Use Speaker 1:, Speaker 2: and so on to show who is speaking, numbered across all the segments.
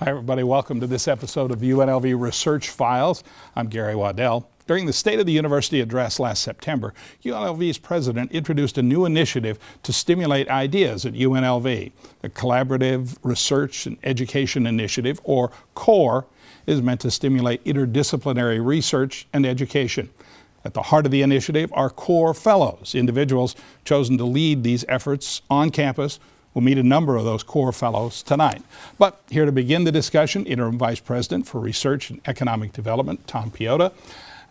Speaker 1: Hi everybody, welcome to this episode of UNLV Research Files. I'm Gary Waddell. During the State of the University address last September, UNLV's president introduced a new initiative to stimulate ideas at UNLV. The Collaborative Research and Education Initiative, or CORE, is meant to stimulate interdisciplinary research and education. At the heart of the initiative are CORE Fellows, individuals chosen to lead these efforts on campus. We'll meet a number of those CORE Fellows tonight. But here to begin the discussion, Interim Vice President for Research and Economic Development, Tom Piota.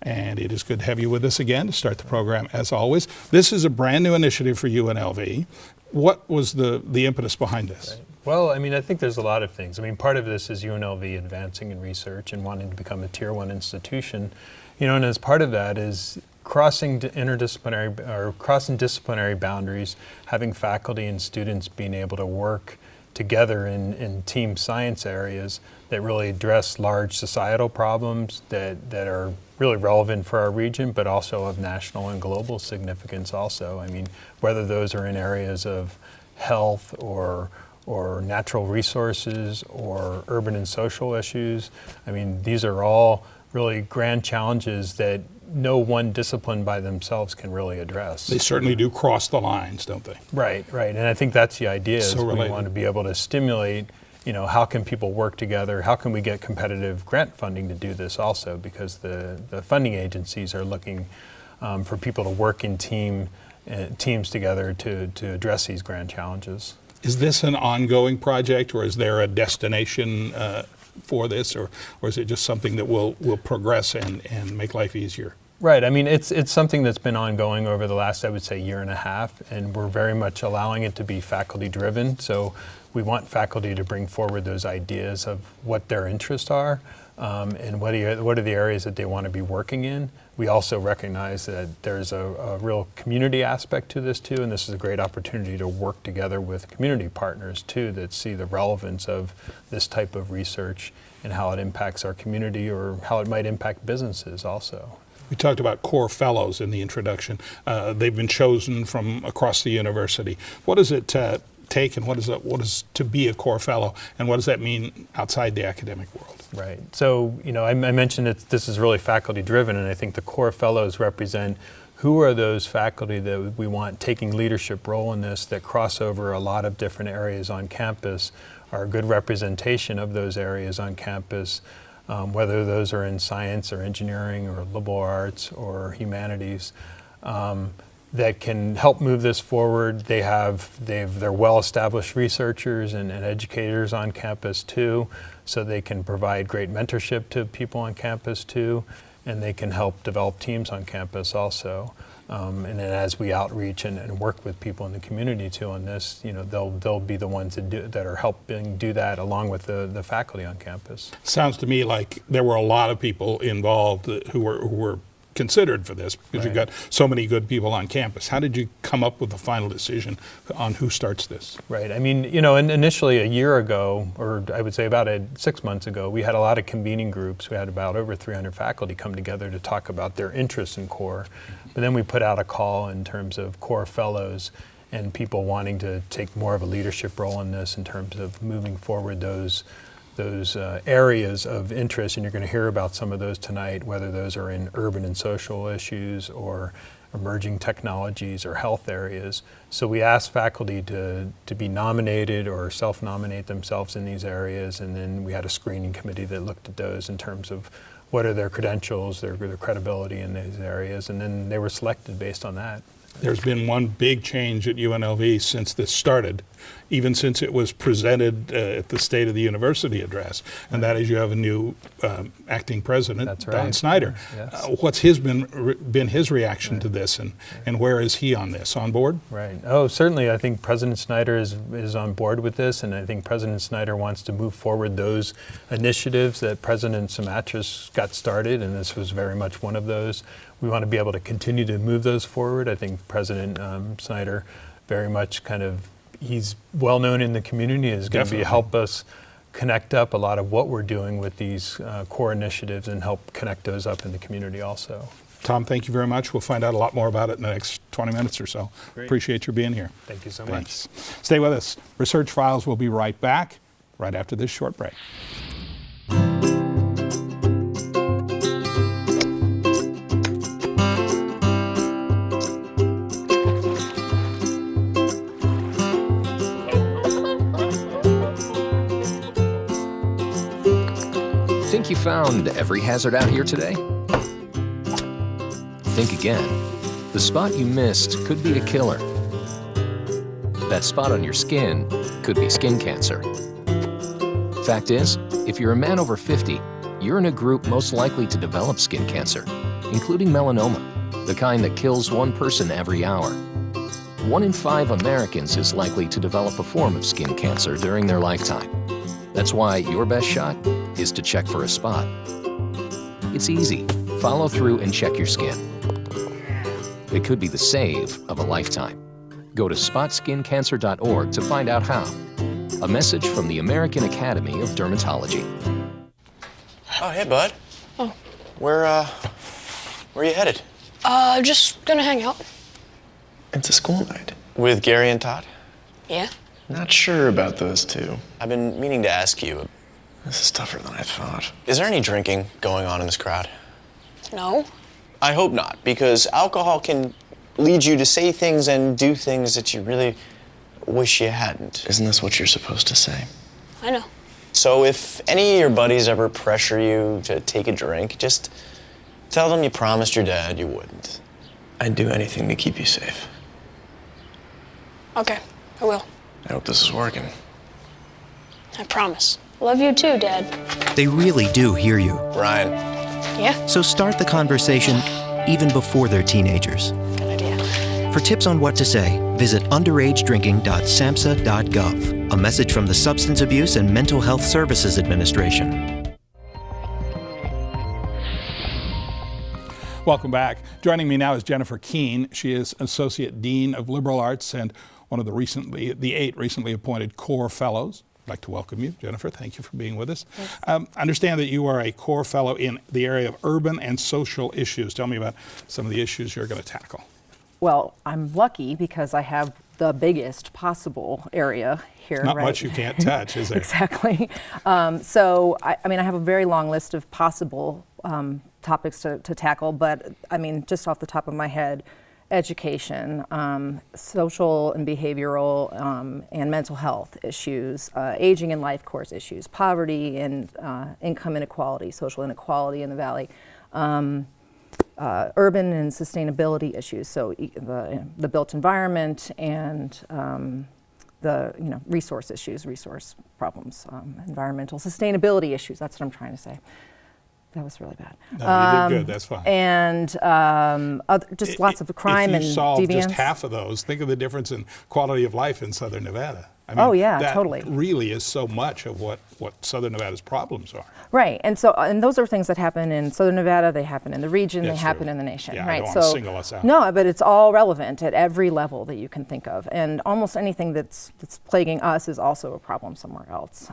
Speaker 1: And it is good to have you with us again to start the program as always. This is a brand new initiative for UNLV. What was the impetus behind this?
Speaker 2: Right. Well, I think there's a lot of things. Part of this is UNLV advancing in research and wanting to become a Tier 1 institution. And as part of that is crossing disciplinary boundaries, having faculty and students being able to work together in team science areas that really address large societal problems that are really relevant for our region, but also of national and global significance also. Whether those are in areas of health or natural resources or urban and social issues. These are all really grand challenges that no one discipline by themselves can really address.
Speaker 1: They certainly do cross the lines, don't they?
Speaker 2: Right. And I think that's the idea.
Speaker 1: So
Speaker 2: we want to be able to stimulate, how can people work together? How can we get competitive grant funding to do this also? Because the funding agencies are looking for people to work in teams together to address these grand challenges.
Speaker 1: Is this an ongoing project, or is there a destination for this, or is it just something that will progress and make life easier?
Speaker 2: Right. It's something that's been ongoing over the last, I would say, year and a half, and we're very much allowing it to be faculty driven. So we want faculty to bring forward those ideas of what their interests are and what are the areas that they want to be working in. We also recognize that there's a real community aspect to this too, and this is a great opportunity to work together with community partners too that see the relevance of this type of research and how it impacts our community or how it might impact businesses also.
Speaker 1: We talked about CORE Fellows in the introduction. They've been chosen from across the university. What does it take, and what is to be a CORE Fellow, and what does that mean outside the academic world?
Speaker 2: Right. So, I mentioned this is really faculty driven, and I think the CORE Fellows represent who are those faculty that we want taking leadership role in this that cross over a lot of different areas on campus, are a good representation of those areas on campus, whether those are in science or engineering or liberal arts or humanities, that can help move this forward. They're well-established researchers and educators on campus too, so they can provide great mentorship to people on campus too, and they can help develop teams on campus also. And then as we outreach and work with people in the community too on this, they'll be the ones that are helping do that along with the faculty on campus.
Speaker 1: Sounds to me like there were a lot of people involved who were considered for this, because you've got so many good people on campus. How did you come up with the final decision on who starts this?
Speaker 2: Right. Initially a year ago, or I would say about 6 months ago, we had a lot of convening groups. We had about over 300 faculty come together to talk about their interest in CORE. But then we put out a call in terms of CORE Fellows and people wanting to take more of a leadership role in this in terms of moving forward those areas of interest, and you're going to hear about some of those tonight, whether those are in urban and social issues or emerging technologies or health areas. So we asked faculty to be nominated or self-nominate themselves in these areas, and then we had a screening committee that looked at those in terms of what are their credentials, their credibility in these areas, and then they were selected based on that.
Speaker 1: There's been one big change at UNLV since this started, even since it was presented at the State of the University address, and that is you have a new acting president,
Speaker 2: That's right.
Speaker 1: Don Schneider.
Speaker 2: Yes.
Speaker 1: What's been his reaction to this, and where is he on this? On board?
Speaker 2: Right. Oh, certainly. I think President Schneider is on board with this, and I think President Schneider wants to move forward those initiatives that President Sumatras got started, and this was very much one of those. We want to be able to continue to move those forward. I think President Schneider very much he's well known in the community, is going to help us connect up a lot of what we're doing with these core initiatives and help connect those up in the community also.
Speaker 1: Tom, thank you very much. We'll find out a lot more about it in the next 20 minutes or so.
Speaker 2: Great.
Speaker 1: Appreciate your being here.
Speaker 2: Thank you so
Speaker 1: Thanks.
Speaker 2: much.
Speaker 1: Stay with us. Research Files will be right back right after this short break.
Speaker 3: Think you found every hazard out here today? Think again. The spot you missed could be a killer. That spot on your skin could be skin cancer. Fact is, if you're a man over 50, you're in a group most likely to develop skin cancer, including melanoma, the kind that kills one person every hour. 1 in 5 Americans is likely to develop a form of skin cancer during their lifetime. That's why your best shot is to check for a spot. It's easy. Follow through and check your skin. It could be the save of a lifetime. Go to spotskincancer.org to find out how. A message from the American Academy of Dermatology.
Speaker 4: Oh, hey, bud.
Speaker 5: Oh.
Speaker 4: Where are you headed?
Speaker 5: Just gonna hang out.
Speaker 4: It's a school night. With Gary and Todd?
Speaker 5: Yeah?
Speaker 4: Not sure about those two. I've been meaning to ask you. This is tougher than I thought. Is there any drinking going on in this crowd?
Speaker 5: No?
Speaker 4: I hope not, because alcohol can lead you to say things and do things that you really wish you hadn't. Isn't this what you're supposed to say?
Speaker 5: I know.
Speaker 4: So if any of your buddies ever pressure you to take a drink, just tell them you promised your dad you wouldn't. I'd do anything to keep you safe.
Speaker 5: Okay, I will.
Speaker 4: I hope this is working.
Speaker 5: I promise. Love you too, Dad.
Speaker 6: They really do hear you.
Speaker 4: Ryan.
Speaker 5: Yeah?
Speaker 6: So start the conversation even before they're teenagers.
Speaker 5: Good idea.
Speaker 6: For tips on what to say, visit underagedrinking.samhsa.gov. A message from the Substance Abuse and Mental Health Services Administration.
Speaker 1: Welcome back. Joining me now is Jennifer Keene. She is Associate Dean of Liberal Arts and one of the 8 recently appointed core fellows. I'd like to welcome you, Jennifer. Thank you for being with us. I understand that you are a core fellow in the area of urban and social issues. Tell me about some of the issues you're going to tackle.
Speaker 7: Well, I'm lucky because I have the biggest possible area here.
Speaker 1: Not
Speaker 7: right?
Speaker 1: much you can't touch, is there?
Speaker 7: Exactly. So, I mean, I have a very long list of possible topics to tackle, but I mean, just off the top of my head, education, social and behavioral and mental health issues, aging and life course issues, poverty and income inequality, social inequality in the Valley, urban and sustainability issues, so the built environment and the resource issues, resource problems, environmental sustainability issues. That's what I'm trying to say. That was really bad.
Speaker 1: No, you did good. That's fine.
Speaker 7: And just lots of crime and deviance.
Speaker 1: If you solve just half of those, think of the difference in quality of life in Southern Nevada. I mean,
Speaker 7: oh yeah,
Speaker 1: that
Speaker 7: totally.
Speaker 1: Really is so much of what Southern Nevada's problems are.
Speaker 7: Right, and those are things that happen in Southern Nevada. They happen in the region.
Speaker 1: That's
Speaker 7: they happen
Speaker 1: true.
Speaker 7: in the nation.
Speaker 1: Yeah,
Speaker 7: right.
Speaker 1: I don't want to single us out.
Speaker 7: No, but it's all relevant at every level that you can think of, and almost anything that's plaguing us is also a problem somewhere else.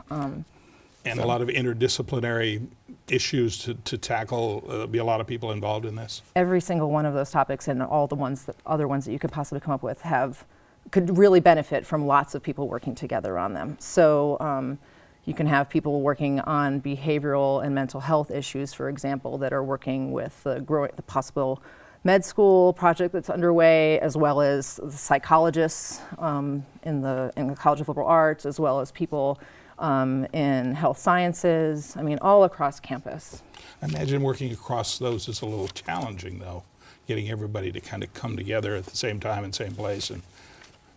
Speaker 1: And a lot of interdisciplinary issues to tackle. There'll be a lot of people involved in this.
Speaker 7: Every single one of those topics and all the other ones that you could possibly come up with could really benefit from lots of people working together on them. So you can have people working on behavioral and mental health issues, for example, that are working with the possible med school project that's underway, as well as psychologists in the College of Liberal Arts, as well as people in health sciences, I mean, all across campus.
Speaker 1: I imagine working across those is a little challenging, though, getting everybody to kind of come together at the same time and same place. And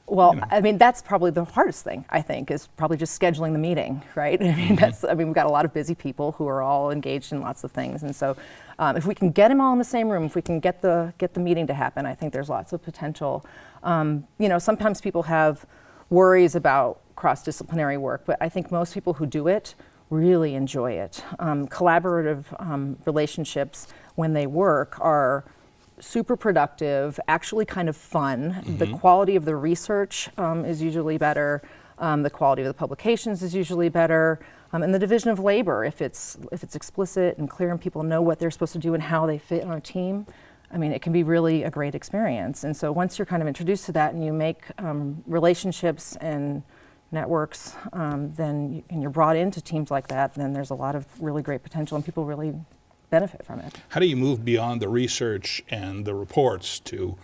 Speaker 7: well, I mean, that's probably the hardest thing, I think, is probably just scheduling the meeting, right? I mean, we've got a lot of busy people who are all engaged in lots of things. And so if we can get them all in the same room, if we can get the meeting to happen, I think there's lots of potential. Sometimes people have worries about cross-disciplinary work, but I think most people who do it really enjoy it. Collaborative relationships, when they work, are super productive, actually kind of fun. Mm-hmm. The quality of the research is usually better. The quality of the publications is usually better. And the division of labor, if it's explicit and clear and people know what they're supposed to do and how they fit on a team, I mean, it can be really a great experience. And so once you're kind of introduced to that and you make relationships and networks, then and you're brought into teams like that, then there's a lot of really great potential and people really benefit from it.
Speaker 1: How do you move beyond the research and the reports to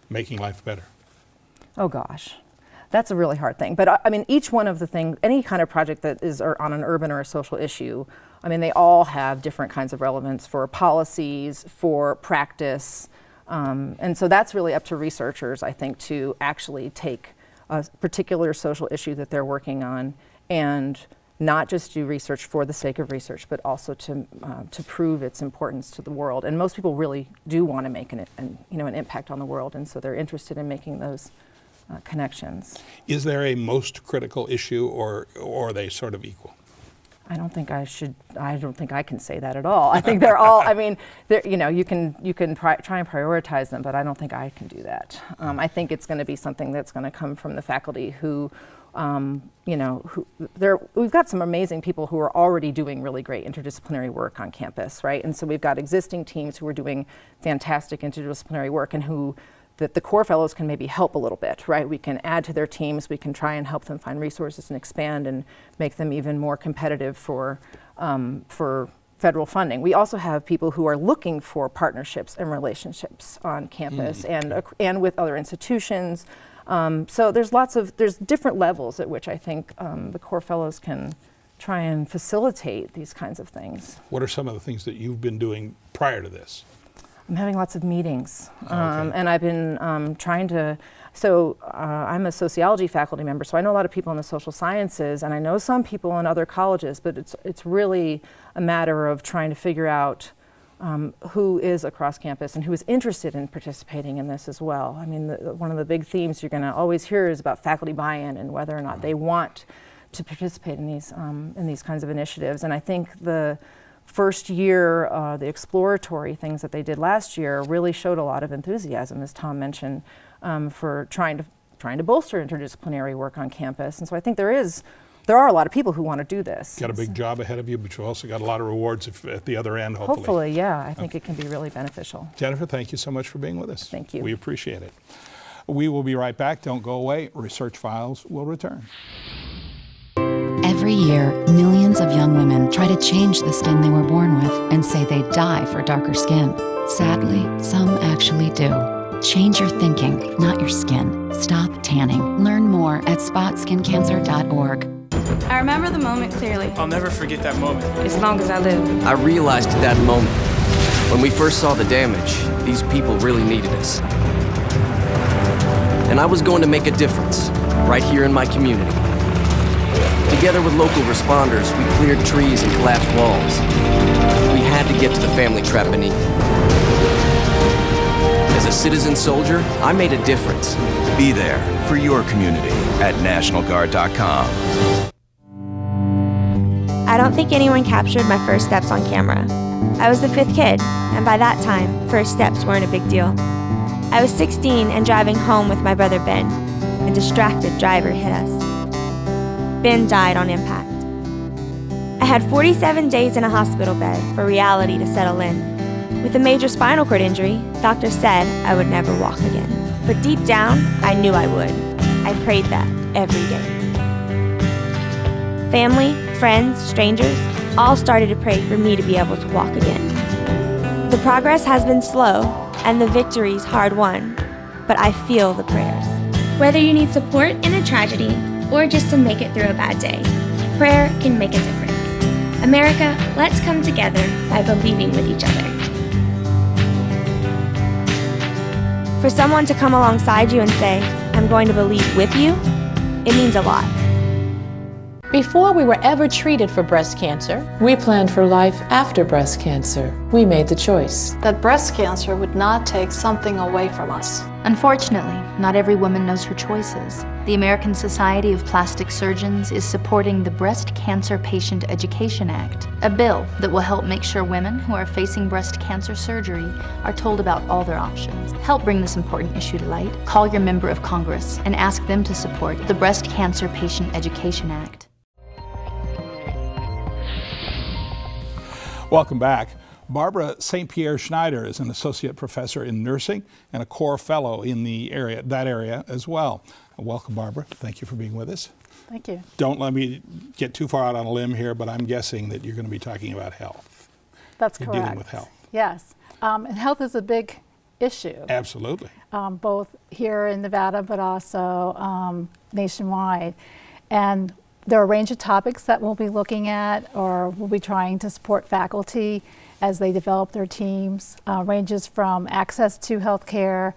Speaker 1: making life better?
Speaker 7: Oh gosh, that's a really hard thing. But I mean, each one of the things, any kind of project that is on an urban or a social issue, I mean, they all have different kinds of relevance for policies, for practice. And so that's really up to researchers, I think, to actually take a particular social issue that they're working on and not just do research for the sake of research, but also to prove its importance to the world. And most people really do want to make an impact on the world, and so they're interested in making those connections.
Speaker 1: Is there a most critical issue, or are they sort of equal?
Speaker 7: I don't think I can say that at all. I think they're all, I mean, you can try and prioritize them, but I don't think I can do that. I think it's going to be something that's going to come from the faculty who, we've got some amazing people who are already doing really great interdisciplinary work on campus, right? And so we've got existing teams who are doing fantastic interdisciplinary work and who that the core fellows can maybe help a little bit, right? We can add to their teams, we can try and help them find resources and expand and make them even more competitive for federal funding. We also have people who are looking for partnerships and relationships on campus and with other institutions. So there's different levels at which I think the core fellows can try and facilitate these kinds of things.
Speaker 1: What are some of the things that you've been doing prior to this?
Speaker 7: I'm having lots of meetings, and I've been trying to, I'm a sociology faculty member, so I know a lot of people in the social sciences, and I know some people in other colleges, but it's really a matter of trying to figure out who is across campus and who is interested in participating in this as well. I mean, one of the big themes you're going to always hear is about faculty buy-in and whether or not they want to participate in these kinds of initiatives, and I think the first year, the exploratory things that they did last year really showed a lot of enthusiasm, as Tom mentioned, for trying to bolster interdisciplinary work on campus. And so I think there are a lot of people who want to do this.
Speaker 1: Got a big job ahead of you, but you've also got a lot of rewards at the other end, hopefully.
Speaker 7: Hopefully, yeah. I think it can be really beneficial.
Speaker 1: Jennifer, thank you so much for being with us.
Speaker 7: Thank you.
Speaker 1: We appreciate it. We will be right back. Don't go away. Research Files will return.
Speaker 8: Every year, millions of young women try to change the skin they were born with and say they die for darker skin. Sadly, some actually do. Change your thinking, not your skin. Stop tanning. Learn more at spotskincancer.org.
Speaker 9: I remember the moment clearly.
Speaker 10: I'll never forget that moment.
Speaker 9: As long as I live.
Speaker 11: I realized at that moment, when we first saw the damage, these people really needed us. And I was going to make a difference, right here in my community. Together with local responders, we cleared trees and collapsed walls. We had to get to the family trapped beneath. As a citizen soldier, I made a difference.
Speaker 12: Be there for your community at NationalGuard.com.
Speaker 13: I don't think anyone captured my first steps on camera. I was the 5th kid, and by that time, first steps weren't a big deal. I was 16 and driving home with my brother Ben. A distracted driver hit us. Ben died on impact. I had 47 days in a hospital bed for reality to settle in. With a major spinal cord injury, doctors said I would never walk again. But deep down, I knew I would. I prayed that every day. Family, friends, strangers, all started to pray for me to be able to walk again. The progress has been slow, and the victories hard won, but I feel the prayers.
Speaker 14: Whether you need support in a tragedy, or just to make it through a bad day, prayer can make a difference. America, let's come together by believing with each other.
Speaker 13: For someone to come alongside you and say, I'm going to believe with you, it means a lot.
Speaker 15: Before we were ever treated for breast cancer, we planned for life after breast cancer. We made the choice
Speaker 16: that breast cancer would not take something away from us.
Speaker 17: Unfortunately, not every woman knows her choices. The American Society of Plastic Surgeons is supporting the Breast Cancer Patient Education Act, a bill that will help make sure women who are facing breast cancer surgery are told about all their options. Help bring this important issue to light. Call your member of Congress and ask them to support the Breast Cancer Patient Education Act.
Speaker 1: Welcome back. Barbara St. Pierre Schneider is an associate professor in nursing and a core fellow in that area as well. Welcome, Barbara. Thank you for being with us.
Speaker 16: Thank you.
Speaker 1: Don't let me get too far out on a limb here, but I'm guessing that you're going to be talking about health.
Speaker 16: That's
Speaker 1: You're
Speaker 16: correct.
Speaker 1: dealing with health.
Speaker 16: Yes. And health is a big issue.
Speaker 1: Absolutely.
Speaker 16: Both here in Nevada, but also nationwide. And there are a range of topics that we'll be looking at, or we'll be trying to support faculty as they develop their teams. Ranges from access to healthcare,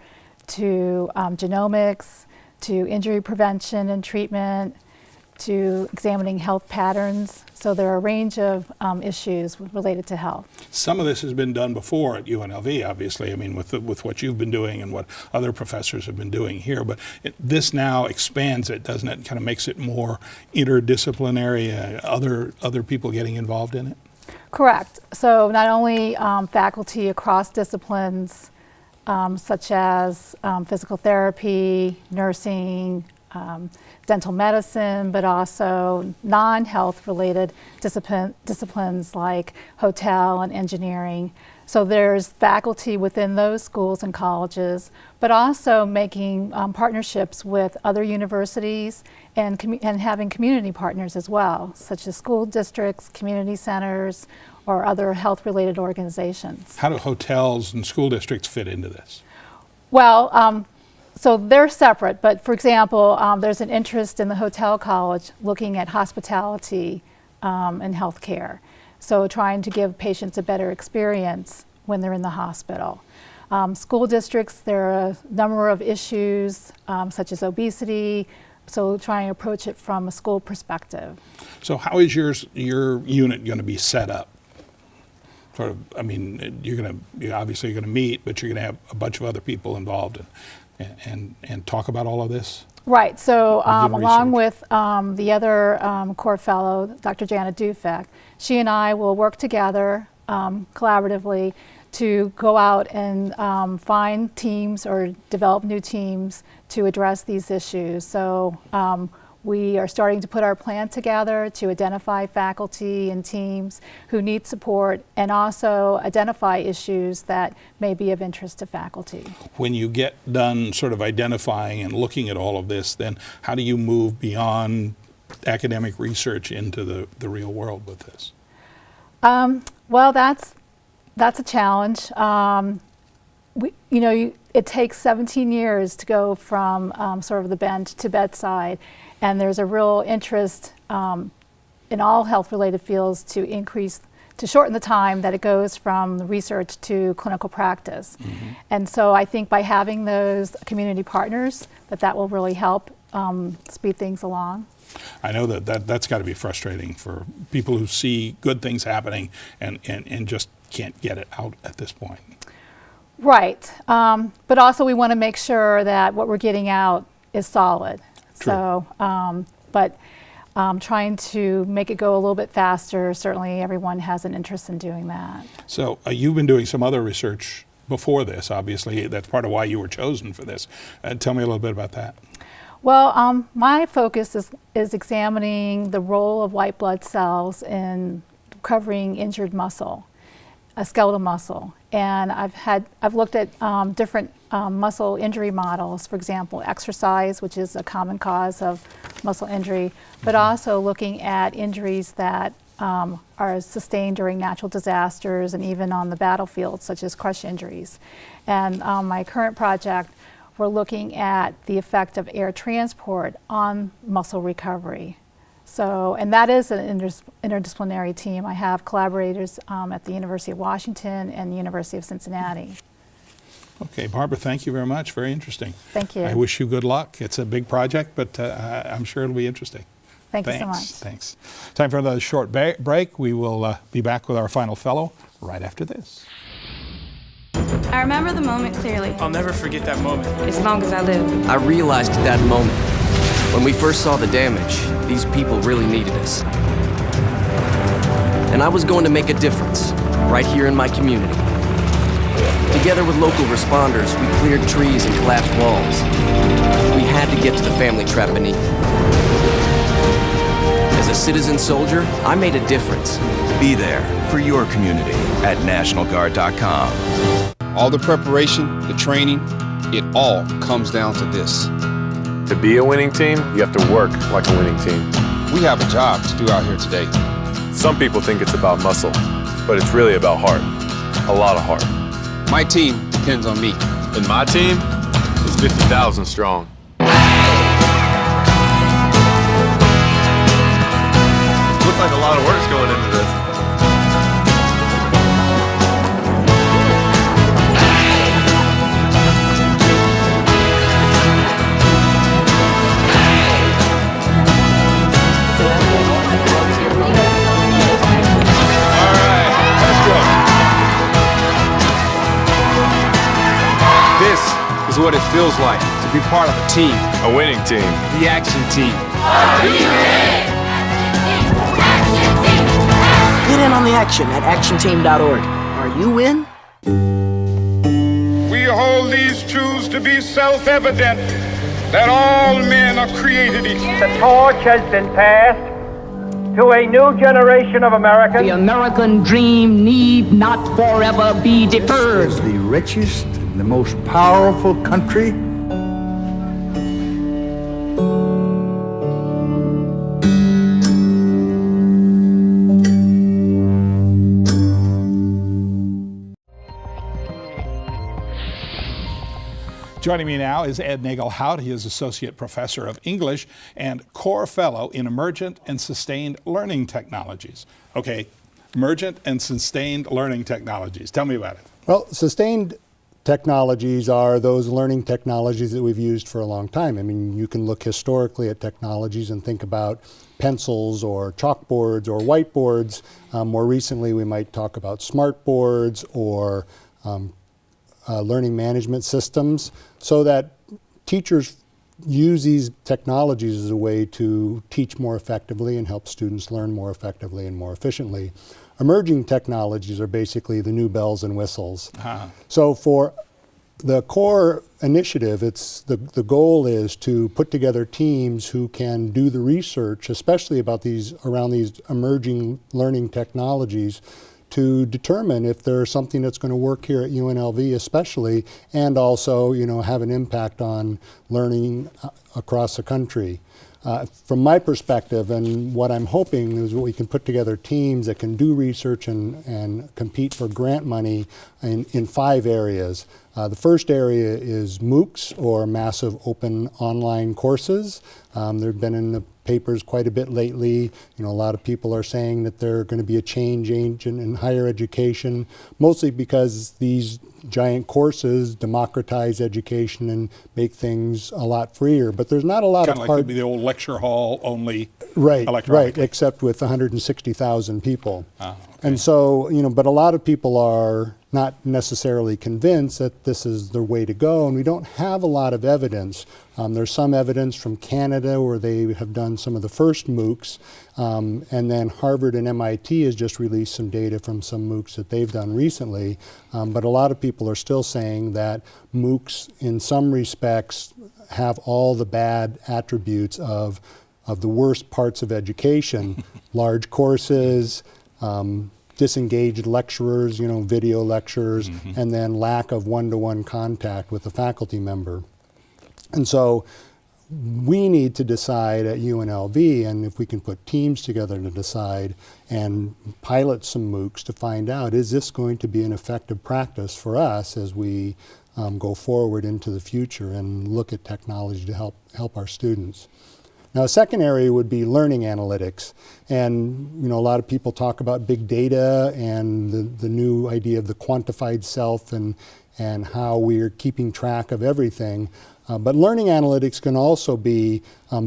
Speaker 16: to genomics, to injury prevention and treatment, to examining health patterns. So there are a range of issues related to health.
Speaker 1: Some of this has been done before at UNLV, obviously. I mean, with what you've been doing and what other professors have been doing here. But this now expands it, doesn't it? Kind of makes it more interdisciplinary, other people getting involved in it?
Speaker 16: Correct. So not only faculty across disciplines, such as physical therapy, nursing, dental medicine, but also non-health related disciplines like hotel and engineering. So there's faculty within those schools and colleges, but also making partnerships with other universities and having community partners as well, such as school districts, community centers, or other health-related organizations.
Speaker 1: How do hotels and school districts fit into this?
Speaker 16: Well, so they're separate, but for example, there's an interest in the hotel college looking at hospitality and healthcare. So trying to give patients a better experience when they're in the hospital. School districts, there are a number of issues such as obesity, so trying to approach it from a school perspective.
Speaker 1: So how is your unit going to be set up? Sort of, I mean, you're obviously going to meet, but you're going to have a bunch of other people involved and talk about all of this?
Speaker 16: Right, so along with the other core fellow, Dr. Janet Dufek, she and I will work together collaboratively to go out and find teams or develop new teams to address these issues. So we are starting to put our plan together to identify faculty and teams who need support and also identify issues that may be of interest to faculty.
Speaker 1: When you get done sort of identifying and looking at all of this, then how do you move beyond academic research into the real world with this?
Speaker 16: Well, that's a challenge. It takes 17 years to go from sort of the bench to bedside. And there's a real interest in all health-related fields to shorten the time that it goes from research to clinical practice. Mm-hmm. And so I think by having those community partners, that will really help speed things along.
Speaker 1: I know that's got to be frustrating for people who see good things happening and just can't get it out at this point.
Speaker 16: Right. But also we want to make sure that what we're getting out is solid.
Speaker 1: True.
Speaker 16: So, but trying to make it go a little bit faster, certainly everyone has an interest in doing that.
Speaker 1: So you've been doing some other research before this, obviously. That's part of why you were chosen for this. Tell me a little bit about that.
Speaker 16: Well, my focus is examining the role of white blood cells in recovering injured muscle, a skeletal muscle. And I've looked at different muscle injury models, for example, exercise, which is a common cause of muscle injury, but also looking at injuries that are sustained during natural disasters and even on the battlefield, such as crush injuries. And my current project, we're looking at the effect of air transport on muscle recovery. So, and that is an interdisciplinary team. I have collaborators at the University of Washington and the University of Cincinnati.
Speaker 1: Okay, Barbara, thank you very much. Very interesting.
Speaker 16: Thank you.
Speaker 1: I wish you good luck. It's a big project, but I'm sure it'll be interesting.
Speaker 16: Thank you so much.
Speaker 1: Thanks. Time for another short break. We will be back with our final fellow right after this.
Speaker 9: I remember the moment clearly.
Speaker 10: I'll never forget that moment.
Speaker 9: As long as I live.
Speaker 11: I realized at that moment, when we first saw the damage, these people really needed us. And I was going to make a difference, right here in my community. Together with local responders, we cleared trees and collapsed walls. We had to get to the family trapped beneath. As a citizen soldier, I made a difference.
Speaker 12: Be there for your community at NationalGuard.com.
Speaker 10: All the preparation, the training, it all comes down to this. To be a winning team, you have to work like a winning team.
Speaker 18: We have a job to do out here today.
Speaker 10: Some people think it's about muscle, but it's really about heart. A lot of heart.
Speaker 18: My team depends on me.
Speaker 10: And my team is 50,000 strong. Looks like a lot of work's going into this.
Speaker 18: This is what it feels like to be part of a team.
Speaker 10: A winning team.
Speaker 18: The action team.
Speaker 19: Get in on the action at actionteam.org. Are you in?
Speaker 20: We hold these truths to be self-evident, that all men are created equal.
Speaker 21: The torch has been passed to a new generation of Americans.
Speaker 22: The American dream need not forever be deferred.
Speaker 23: It's the richest, the most powerful country.
Speaker 1: Joining me now is Ed Nagelhout. He is Associate Professor of English and Core Fellow in Emergent and Sustained Learning Technologies. Okay, Emergent and Sustained Learning Technologies. Tell me about it.
Speaker 24: Well, sustained technologies are those learning technologies that we've used for a long time. I mean, you can look historically at technologies and think about pencils or chalkboards or whiteboards. More recently, we might talk about smart boards or learning management systems, so that teachers use these technologies as a way to teach more effectively and help students learn more effectively and more efficiently. Emerging technologies are basically the new bells and whistles. So for the core initiative, the goal is to put together teams who can do the research, especially around these emerging learning technologies, to determine if there's something that's going to work here at UNLV especially, and also, have an impact on learning across the country. From my perspective, and what I'm hoping is we can put together teams that can do research and compete for grant money in 5 areas. The first area is MOOCs, or massive open online courses. They've been in the papers quite a bit lately. A lot of people are saying that they're going to be a change agent in higher education, mostly because these giant courses democratize education and make things a lot freer. But there's not a lot of
Speaker 1: Kind of like the old lecture hall only.
Speaker 24: Right, except with 160,000 people. And so, but a lot of people are not necessarily convinced that this is the way to go, and we don't have a lot of evidence. There's some evidence from Canada where they have done some of the first MOOCs, and then Harvard and MIT has just released some data from some MOOCs that they've done recently. But a lot of people are still saying that MOOCs, in some respects, have all the bad attributes of the worst parts of education: large courses, disengaged lecturers, video lectures, and then lack of one-to-one contact with a faculty member. And so we need to decide at UNLV, and if we can put teams together to decide and pilot some MOOCs to find out, is this going to be an effective practice for us as we go forward into the future and look at technology to help our students. Now, a second area would be learning analytics. And a lot of people talk about big data and the new idea of the quantified self and how we're keeping track of everything. But learning analytics can also be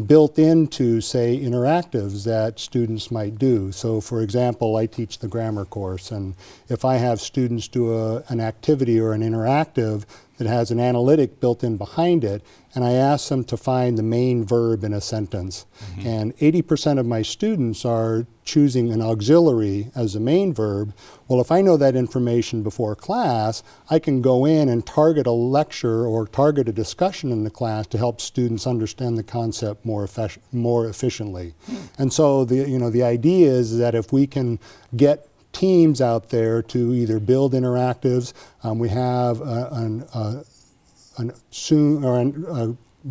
Speaker 24: built into, say, interactives that students might do. So, for example, I teach the grammar course, and if I have students do an activity or an interactive that has an analytic built in behind it, and I ask them to find the main verb in a sentence. And 80% of my students are choosing an auxiliary as the main verb. Well, if I know that information before class, I can go in and target a lecture or target a discussion in the class to help students understand the concept more efficiently. And so the idea is that if we can get teams out there to either build interactives, we have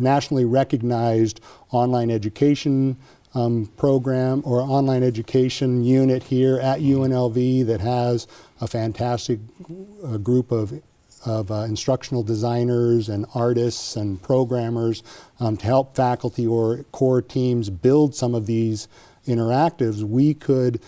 Speaker 24: nationally recognized online education program or online education unit here at UNLV that has a fantastic group of instructional designers and artists and programmers to help faculty or core teams build some of these interactives. We could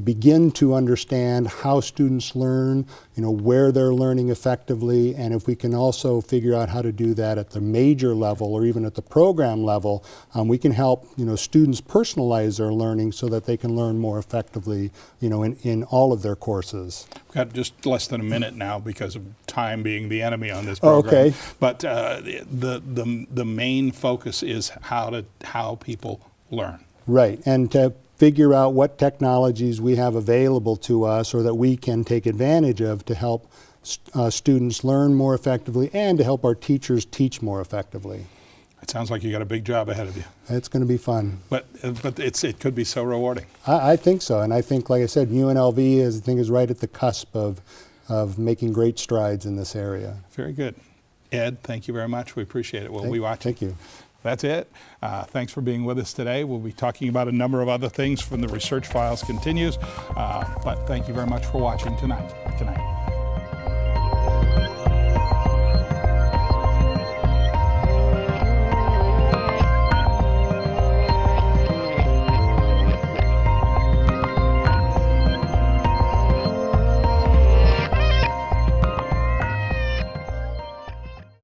Speaker 24: begin to understand how students learn, where they're learning effectively, and if we can also figure out how to do that at the major level or even at the program level, we can help students personalize their learning so that they can learn more effectively in all of their courses.
Speaker 1: We've got just less than a minute now because of time being the enemy on this program.
Speaker 24: Okay.
Speaker 1: But the main focus is how people learn.
Speaker 24: Right, and to figure out what technologies we have available to us or that we can take advantage of to help students learn more effectively and to help our teachers teach more effectively.
Speaker 1: It sounds like you got a big job ahead of you.
Speaker 24: It's going to be fun.
Speaker 1: But it could be so rewarding.
Speaker 24: I think so, and I think, like I said, UNLV is right at the cusp of making great strides in this area.
Speaker 1: Very good. Ed, thank you very much. We appreciate it. We'll be watching.
Speaker 24: Thank you.
Speaker 1: That's it. Thanks for being with us today. We'll be talking about a number of other things when the Research Files continues. But thank you very much for watching tonight. Good night.